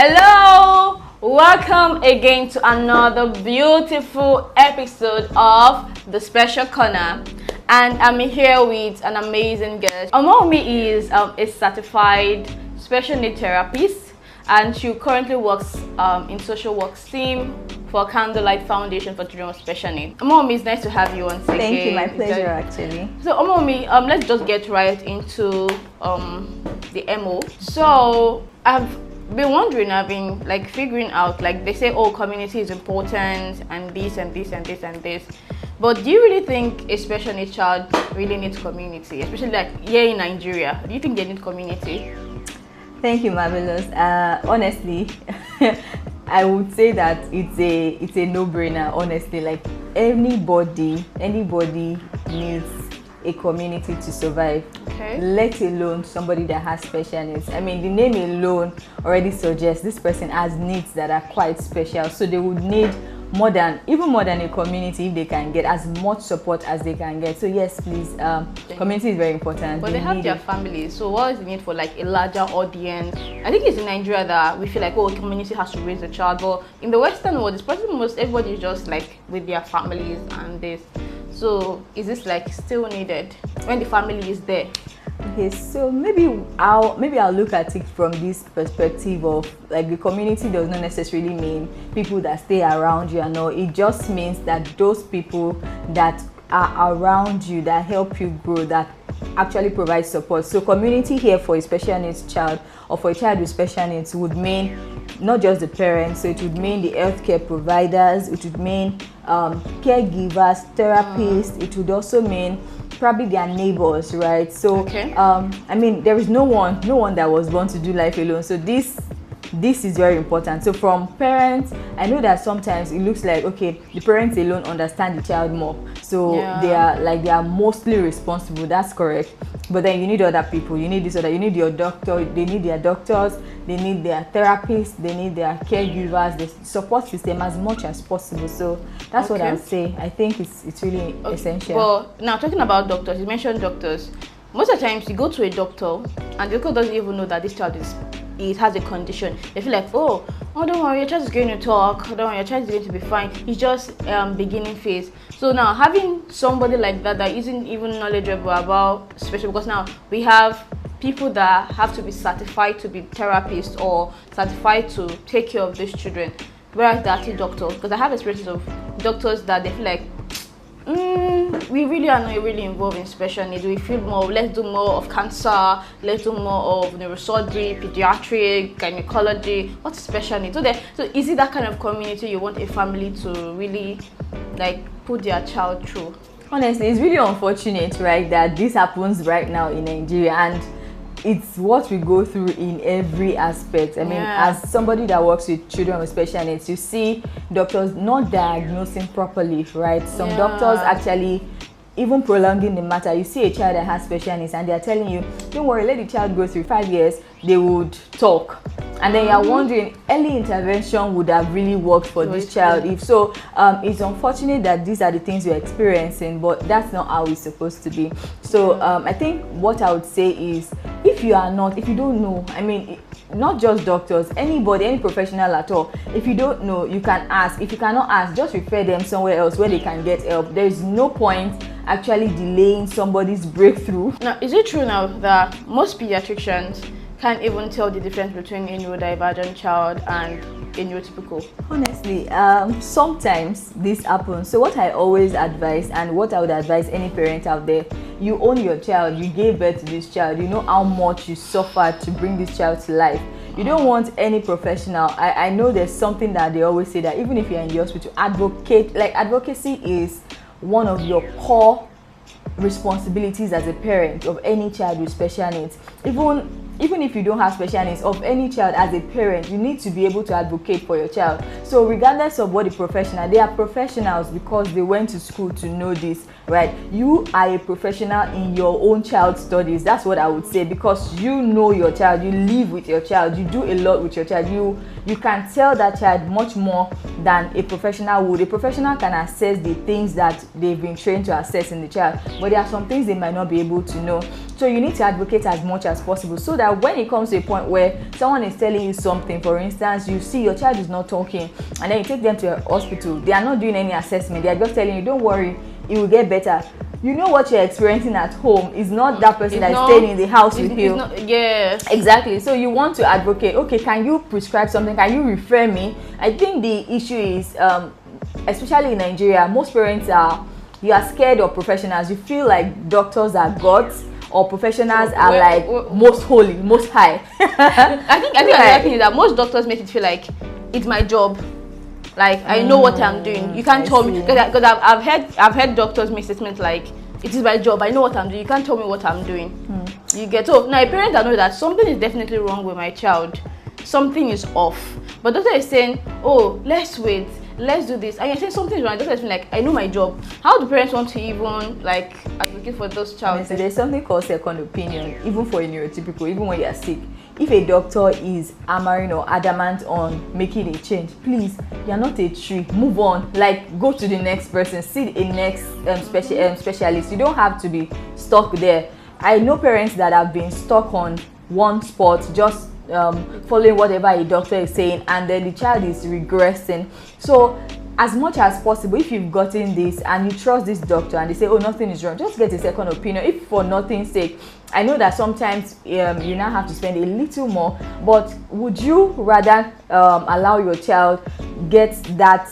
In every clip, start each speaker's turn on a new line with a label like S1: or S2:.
S1: Hello, welcome again to another beautiful episode of The Special Corner, and I'm here with an amazing guest. Among me is a certified special need therapist, and she currently works in social work team for Candlelight Foundation for Children with Special Needs. Amomi, it's nice to have you once again.
S2: Thank you, my pleasure actually.
S1: So Amomi, let's just get right into the MO. So I've been wondering, I've been like figuring out, like they say, oh, community is important and this and this and this and this. But do you really think a special needs child really needs community, especially like here in Nigeria? Do you think they need community?
S2: Thank you, Marvelous. Honestly, I would say that it's a no-brainer. Honestly, like anybody needs a community to survive.
S1: Okay.
S2: Let alone somebody that has special needs. I mean, the name alone already suggests this person has needs that are quite special. So they would need even more than a community if they can get as much support as they can get. So yes, please, community is very important.
S1: But they have their families, so what is the need for like a larger audience? I think it's in Nigeria that we feel like, oh, community has to raise a child, but in the Western world, it's probably most everybody is just like with their families and this. So is this like still needed when the family is there?
S2: Okay, so maybe I'll look at it from this perspective of like the community does not necessarily mean people that stay around you and all. It just means that those people that are around you, that help you grow, that actually provide support. So community here for a special needs child or for a child with special needs would mean not just the parents, so it would mean the healthcare providers, it would mean caregivers, therapists, it would also mean probably their neighbors, right? So
S1: okay.
S2: I mean, there is no one that was born to do life alone. So this is very important. So from parents, I know that sometimes it looks like, okay, the parents alone understand the child more, so they are mostly responsible. That's correct. But then you need other people, you need your doctor, they need their doctors, they need their therapists, they need their caregivers, the support system as much as possible. So that's what I would say. I think it's really essential.
S1: Well, now talking about doctors, you mentioned doctors. Most of the times you go to a doctor and the doctor doesn't even know that this child has a condition. They feel like, oh, don't worry, your child is going to talk, don't worry, your child is going to be fine, it's just beginning phase. So now having somebody like that isn't even knowledgeable about special, because now we have people that have to be certified to be therapists or certified to take care of these children, whereas they're actually doctors. Because I have experiences of doctors that they feel like, we really are not really involved in special needs. We feel more, let's do more of cancer, let's do more of neurosurgery, pediatric, gynecology. What's special needs? So is it that kind of community you want a family to really like put their child through?
S2: Honestly, it's really unfortunate, right, that this happens right now in Nigeria, and it's what we go through in every aspect. I mean, as somebody that works with children with special needs, you see doctors not diagnosing properly, right? Some doctors actually even prolonging the matter. You see a child that has special needs and they're telling you, don't worry, let the child go through 5 years, they would talk. And then you're wondering, early intervention would have really worked for this child. If so, it's unfortunate that these are the things we're experiencing, but that's not how it's supposed to be. So I think what I would say is, if you don't know, I mean, not just doctors, anybody, any professional at all, if you don't know, you can ask. If you cannot ask, just refer them somewhere else where they can get help. There is no point actually delaying somebody's breakthrough.
S1: Now, is it true now that most pediatricians can't even tell the difference between a neurodivergent child and a neurotypical?
S2: Honestly, sometimes this happens. So what I always advise, and what I would advise any parent out there, you own your child, you gave birth to this child, you know how much you suffered to bring this child to life. You don't want any professional. I know there's something that they always say, that even if you're in the hospital, advocacy is one of your core responsibilities as a parent of any child with special needs. Even if you don't have special needs, of any child, as a parent, you need to be able to advocate for your child. So regardless of what the professional, they are professionals because they went to school to know this, right? You are a professional in your own child studies. That's what I would say, because you know your child, you live with your child, you do a lot with your child. You can tell that child much more than a professional would. A professional can assess the things that they've been trained to assess in the child, but there are some things they might not be able to know. So you need to advocate as much as possible so that that when it comes to a point where someone is telling you something, for instance, you see your child is not talking, and then you take them to a hospital, they are not doing any assessment, they are just telling you, don't worry, it will get better. You know what you're experiencing at home is not that person that is staying in the house with you.
S1: Yes.
S2: Exactly. So you want to advocate, okay, can you prescribe something? Can you refer me? I think the issue is, especially in Nigeria, most parents you are scared of professionals. You feel like doctors are gods, or professionals are like most holy, most high.
S1: I think another thing is that most doctors make it feel like it's my job. Like I know what I'm doing. You can't tell me, because I've heard doctors make statements like, it is my job, I know what I'm doing, you can't tell me what I'm doing. You get, so now a parent that knows that something is definitely wrong with my child, something is off, but doctor is saying, oh, let's wait, let's do this, and you're saying something is wrong. Doctor is saying, like, I know my job. How do parents want to even like advocate for those child?
S2: So there's something called second opinion, even for a neurotypical, even when you're sick. If a doctor is hammering or adamant on making a change, please, you're not a tree, move on. Like, go to the next person, see a next specialist. You don't have to be stuck there. I know parents that have been stuck on one spot, just following whatever a doctor is saying, and then the child is regressing. So as much as possible, if you've gotten this and you trust this doctor and they say, oh, nothing is wrong, just get a second opinion, if for nothing's sake. I know that sometimes you now have to spend a little more, but would you rather allow your child get that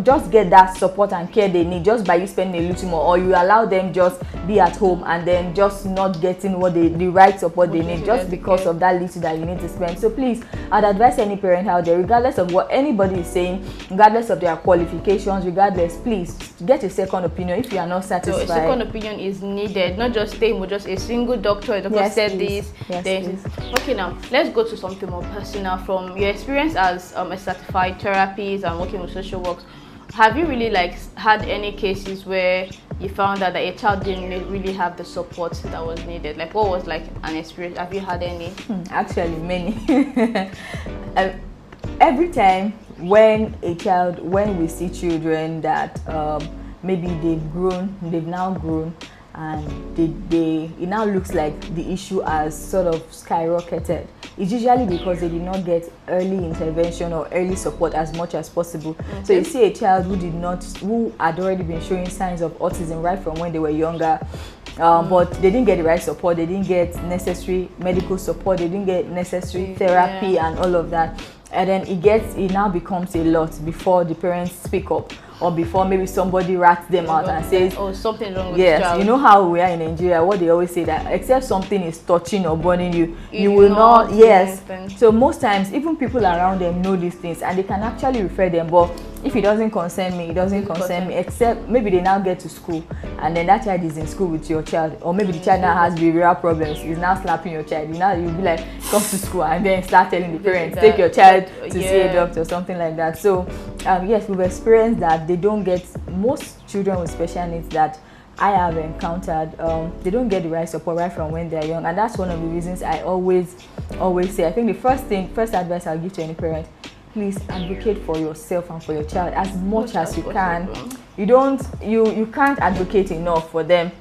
S2: just get that support and care they need just by you spending a little more, or you allow them just be at home and then just not getting what the right support they need just because of that little that you need to spend? So please, I'd advise any parent out there, regardless of what anybody is saying, regardless of their qualifications, regardless, please get a second opinion if you are not satisfied.
S1: So a second opinion is needed, not just staying with just a single doctor. A doctor said
S2: please.
S1: this. Okay, now let's go to something more personal. From your experience as a certified therapist and working with social works, have you really like had any cases where you found out that a child didn't really have the support that was needed? Like, what was like an experience? Have you had any?
S2: Actually, many. Every time when we see children that maybe they've now grown, and it now looks like the issue has sort of skyrocketed, it's usually because they did not get early intervention or early support as much as possible. So you see a child who had already been showing signs of autism right from when they were younger, but they didn't get the right support, they didn't get necessary medical support, they didn't get necessary therapy and all of that. And then it now becomes a lot before the parents speak up, or before maybe somebody rats them out and says,
S1: oh, something wrong with
S2: yes,
S1: the child.
S2: You know how we are in Nigeria, what they always say, that except something is touching or burning you, you will not, yes. So most times, even people around them know these things and they can actually refer them, but if it doesn't concern me, it doesn't concern me, except maybe they now get to school and then that child is in school with your child, or maybe the child now has behavioral problems, he's now slapping your child, you'll be like, come to school, and then start telling the parents, take your child to see a doctor or something like that. So yes, we've experienced that they don't get, most children with special needs that I have encountered, they don't get the right support right from when they're young, and that's one of the reasons I always say, I think the first advice I'll give to any parent, please advocate for yourself and for your child as much as you can. You can't advocate enough for them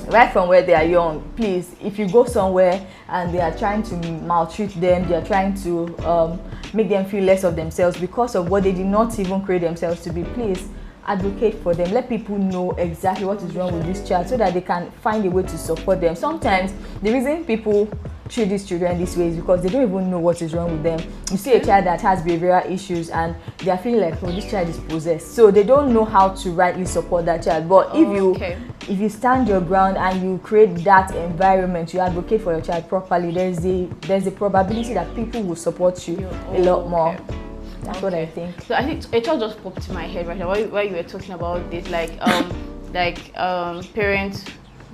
S2: right from where they are young. Please, if you go somewhere and they are trying to maltreat them, they are trying to make them feel less of themselves because of what they did not even create themselves to be, please advocate for them. Let people know exactly what is wrong with this child so that they can find a way to support them. Sometimes the reason people treat these children this way is because they don't even know what is wrong with them. You see a child that has behavioral issues and they are feeling like, oh, this child is possessed, so they don't know how to rightly support that child. But if you stand your ground and you create that environment, you advocate for your child properly, there's a probability that people will support you a lot more. That's what I think. So
S1: I think a thought just popped to my head right now while you were talking about this, like parents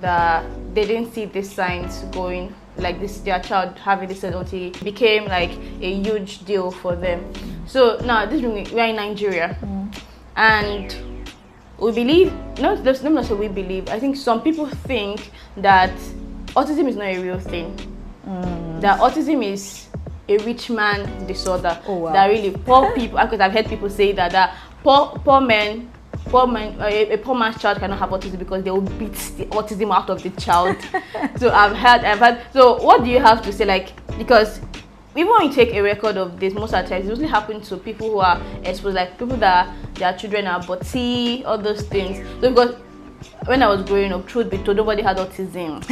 S1: that they didn't see these signs going, like this, their child having this disability became like a huge deal for them. So now we are in Nigeria, and we believe, not necessarily we believe, I think some people think that autism is not a real thing. That autism is a rich man disorder. That really poor people, because I've heard people say that poor men a poor man's child cannot have autism because they will beat the autism out of the child. So I've had. So what do you have to say? Like, because even when you take a record of this, most of the times it usually happens to people who are exposed, like people that their children are butty, all those things. So because when I was growing up, truth be told, nobody had autism.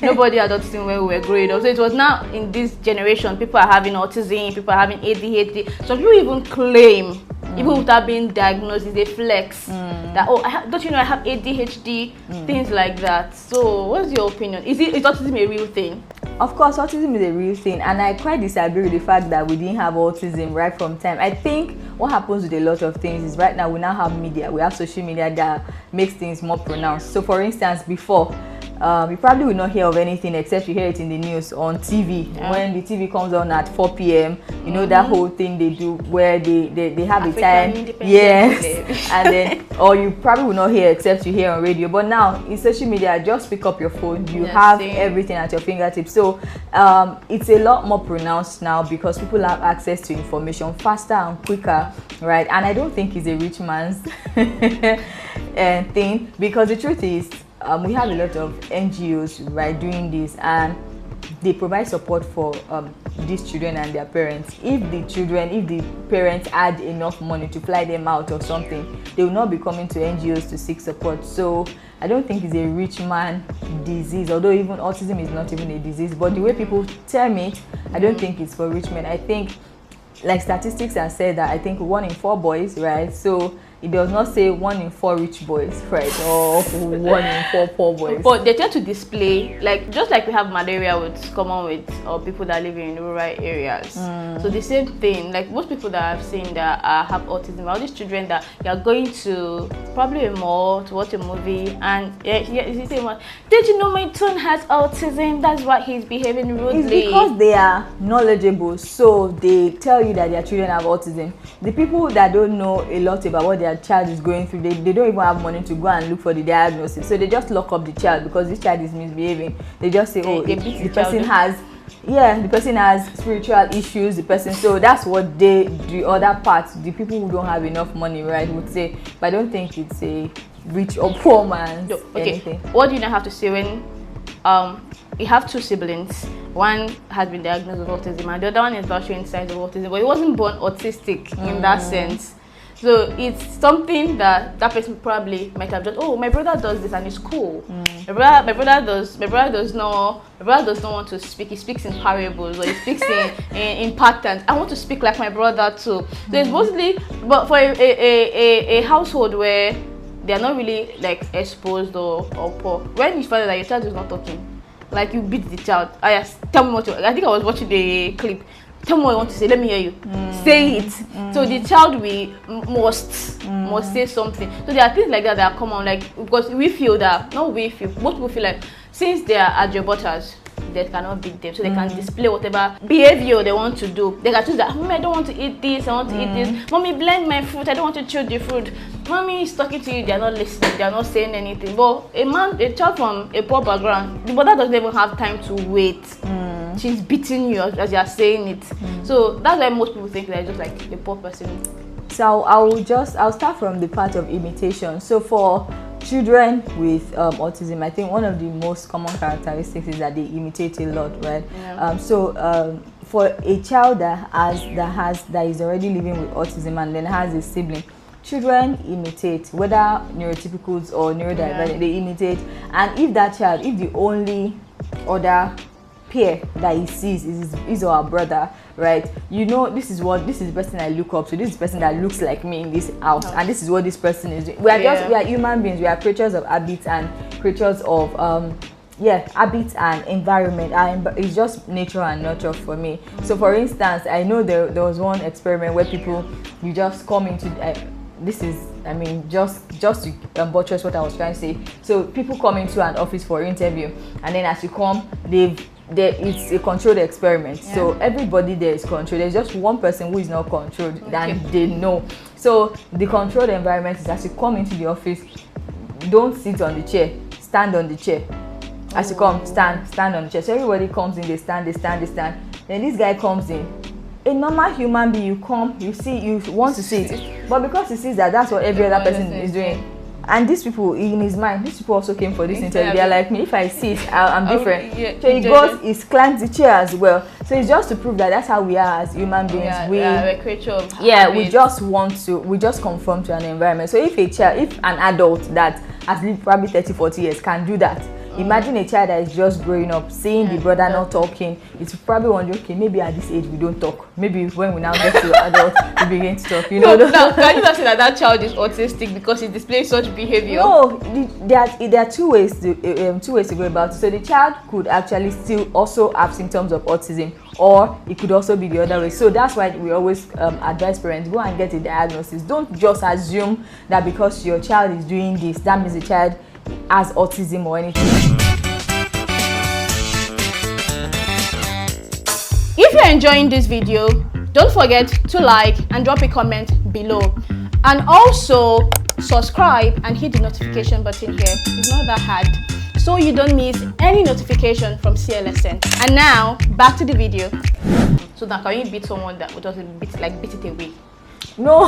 S1: Nobody had autism when we were growing up. So it was now in this generation, people are having autism, people are having ADHD. Some people even claim, even without being diagnosed, is a flex that, oh, don't you know I have ADHD, things like that. So what's your opinion? Is autism a real thing?
S2: Of course, autism is a real thing, and I quite disagree with the fact that we didn't have autism right from time. I think what happens with a lot of things is right now we now have media, we have social media that makes things more pronounced. So for instance, before, you probably will not hear of anything except you hear it in the news on TV. When the TV comes on at 4 p.m, you know that whole thing they do where they have a time, yes, and then, or you probably will not hear except you hear on radio. But now in social media, just pick up your phone, you have everything at your fingertips. So it's a lot more pronounced now because people have access to information faster and quicker, right? And I don't think it's a rich man's thing, because the truth is, we have a lot of NGOs, right, doing this, and they provide support for these children and their parents. If the parents had enough money to fly them out or something, they will not be coming to NGOs to seek support. So I don't think it's a rich man disease, although even autism is not even a disease. But the way people tell me, I don't think it's for rich men. I think, like statistics have said, that I think 1 in 4 boys, right? So it does not say 1 in 4 rich boys, right, or 1 in 4 poor boys.
S1: But they tend to display, like, just like we have malaria with common with people that live in rural areas. So the same thing, like most people that I've seen that have autism, all these children that you are going to probably a mall to watch a movie, and you say, did you know my son has autism? That's why he's behaving rudely.
S2: It's because they are knowledgeable, so they tell you that their children have autism. The people that don't know a lot about what their child is going through, they don't even have money to go and look for the diagnosis, so they just lock up the child because this child is misbehaving. They just say, oh, the person has spiritual issues, the person. So that's what the other part, the people who don't have enough money, right, would say. But I don't think it's a rich or poor man's anything.
S1: What do you now have to say when you have 2 siblings? One has been diagnosed with autism and the other one is not showing signs of autism, but he wasn't born autistic in that sense. So it's something that person probably might have just, oh, my brother does this and it's cool. My brother does not want to speak. He speaks in parables, or he speaks in patterns. I want to speak like my brother too. So it's mostly, but for a household where they are not really like exposed or poor, when you find that your child is not talking, like you beat the child. Tell me what I think I was watching the clip. Tell me what you want to say. Let me hear you. Say it. So the child must say something. So there are things like that are common, like, because we feel that, most people feel like since they are adjubators, they cannot beat them, so they can display whatever behavior they want to do. They can choose that, mommy, I don't want to eat this, I want to eat this. Mommy, blend my fruit, I don't want to chew the fruit. Mommy is talking to you, they are not listening, they are not saying anything. But a child from a poor background, the mother doesn't even have time to wait. She's beating you as you are saying it. So that's why most people think that it's just like a poor person.
S2: So I'll start from the part of imitation. So for children with autism, I think one of the most common characteristics is that they imitate a lot, right? For a child that is already living with autism and then has a sibling, children imitate, whether neurotypicals or neurodivergent, they imitate. And if the only other peer that he sees is his or her brother, right, you know, this is the person I look up to, this is the person that looks like me in this house, and this is what this person is doing. We are human beings, we are creatures of habits and creatures of habits and environment. It's just nature and nurture for me. So for instance, I know there was one experiment where you just come into just to buttress what I was trying to say. So people come into an office for interview, and then as you come, it's a controlled experiment. So everybody there is controlled. There's just one person who is not controlled, and they know. So the controlled environment is, as you come into the office, don't sit on the chair, stand on the chair. As you come, stand on the chair. So everybody comes in, they stand. Then this guy comes in, a normal human being, you come, you see, you want to see it, but because he sees that that's what every other person is doing, and these people in his mind, these people also came for this interview. They are like me. If I see it, I'm different. So he goes, he climbs the chair as well. So it's just to prove that that's how we are as human beings.
S1: We're a creature of
S2: habit. We just want to, we just conform to an environment. So if an adult that has lived probably 30-40 years can do that, imagine a child that is just growing up, seeing the brother not talking. It's probably wondering, okay, maybe at this age we don't talk. Maybe when we now get to adults, we begin to talk. You know.
S1: Now, can you not say that child is autistic because he displays such behavior?
S2: No, there are two ways to go about it. So the child could actually still also have symptoms of autism, or it could also be the other way. So that's why we always advise parents, go and get a diagnosis. Don't just assume that because your child is doing this, that means the child has autism or anything.
S1: If you're enjoying this video, don't forget to like and drop a comment below, and also subscribe and hit the notification button here. It's not that hard, so you don't miss any notification from CLSN. And now back to the video. So now, can you beat someone that would just beat it away?
S2: No,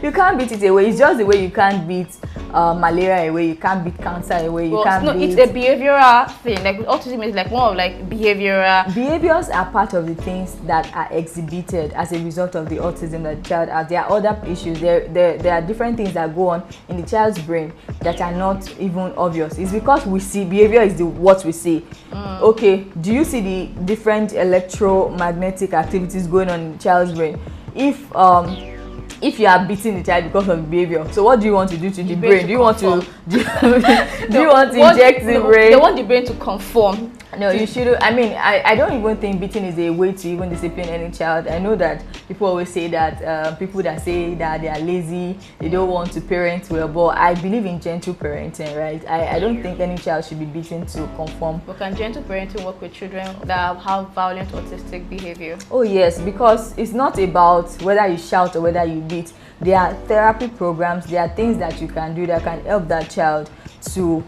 S2: you can't beat it away. It's just the way you can't beat malaria away. You can't beat cancer away.
S1: It's a behavioral thing. Like autism is like more of like behavioral.
S2: Behaviors are part of the things that are exhibited as a result of the autism that the child has. There are other issues. There are different things that go on in the child's brain that are not even obvious. It's because we see behavior is what we see. Okay, do you see the different electromagnetic activities going on in the child's brain? If you are beating the child because of behavior, so what do you want to do to the brain? Do you want to inject the brain?
S1: They want the brain to conform.
S2: No, you shouldn't. I mean, I don't even think beating is a way to even discipline any child. I know that people always say that people that say that they are lazy, they don't want to parent well, but I believe in gentle parenting, right? I don't think any child should be beaten to conform.
S1: But can gentle parenting work with children that have violent autistic behavior?
S2: Oh yes, because it's not about whether you shout or whether you beat. There are therapy programs, there are things that you can do that can help that child to,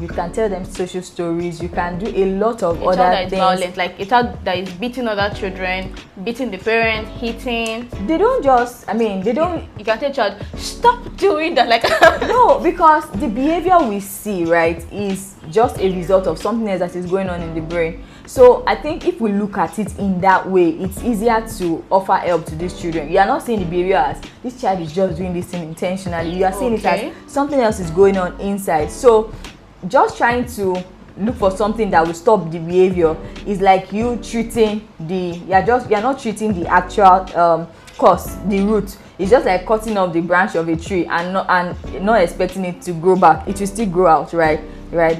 S2: you can tell them social stories, you can do a lot of other
S1: that
S2: things.
S1: Is violent, like a child that is beating other children, beating the parents, hitting.
S2: They don't just, they don't.
S1: You can tell a child, stop doing that. Like
S2: no, because the behavior we see, right, is just a result of something else that is going on in the brain. So I think if we look at it in that way, it's easier to offer help to these children. You are not seeing the behavior as this child is just doing this thing intentionally. You are seeing it as something else is going on inside. So just trying to look for something that will stop the behavior is like you treating you're not treating the actual cause, the root. It's just like cutting off the branch of a tree and not expecting it to grow back. It will still grow out, right?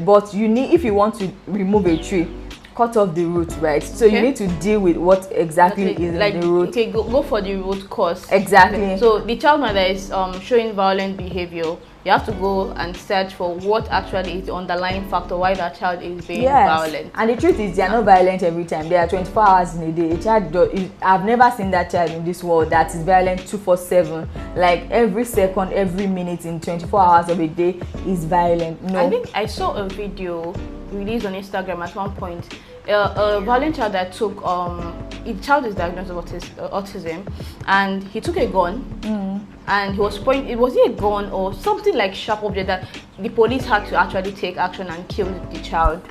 S2: But you need, if you want to remove a tree, cut off the root, right? So you need to deal with what exactly is like the root.
S1: Okay, go for the root cause.
S2: Exactly.
S1: So the child that is showing violent behavior, you have to go and search for what actually is the underlying factor why that child is being violent.
S2: And the truth is, they are not violent every time. They are 24 hours in a day. A child, I've never seen that child in this world that is violent 247. Like every second, every minute in 24 hours of a day is violent. No.
S1: I think I saw a video released on Instagram at one point. A violent child that took a child is diagnosed with autism, and he took a gun and he was pointing. It was a gun or something like sharp object that the police had to actually take action and kill the child.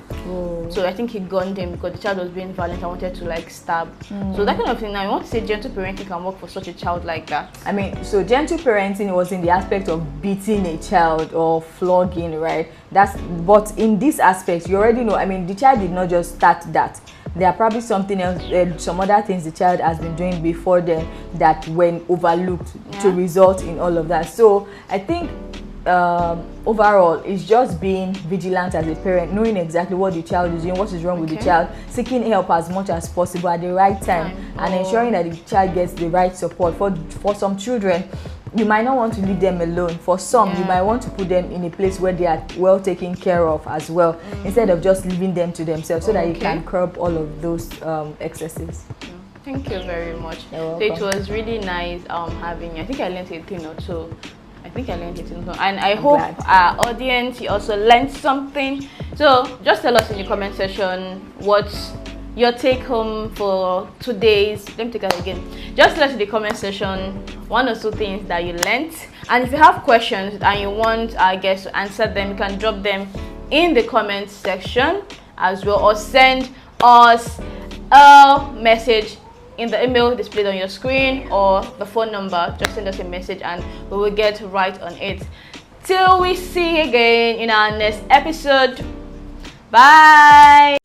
S1: So I think he gunned him because the child was being violent and wanted to like stab. So that kind of thing. Now I want to say gentle parenting can work for such a child like that.
S2: So gentle parenting was in the aspect of beating a child or flogging, right? But in this aspect, you already know. The child did not just start that. There are probably something else, some other things the child has been doing before then that when overlooked to result in all of that. So I think overall it's just being vigilant as a parent, knowing exactly what the child is doing, what is wrong with the child, seeking help as much as possible at the right time, and ensuring that the child gets the right support. For some children, you might not want to leave them alone. For some, you might want to put them in a place where they are well taken care of as well, instead of just leaving them to themselves, so that you can curb all of those excesses.
S1: Thank you very much.
S2: You're
S1: So
S2: welcome.
S1: it was really nice having you. I think I learned a thing or two. And I hope our audience, you also learned something. So just tell us in the comment section what your take home for 2 days. Let me take that again. Just let in the comment section one or two things that you learned, and if you have questions and you want our guests to answer them, you can drop them in the comment section as well, or send us a message in the email displayed on your screen or the phone number. Just send us a message and we will get right on it. Till we see you again in our next episode. Bye.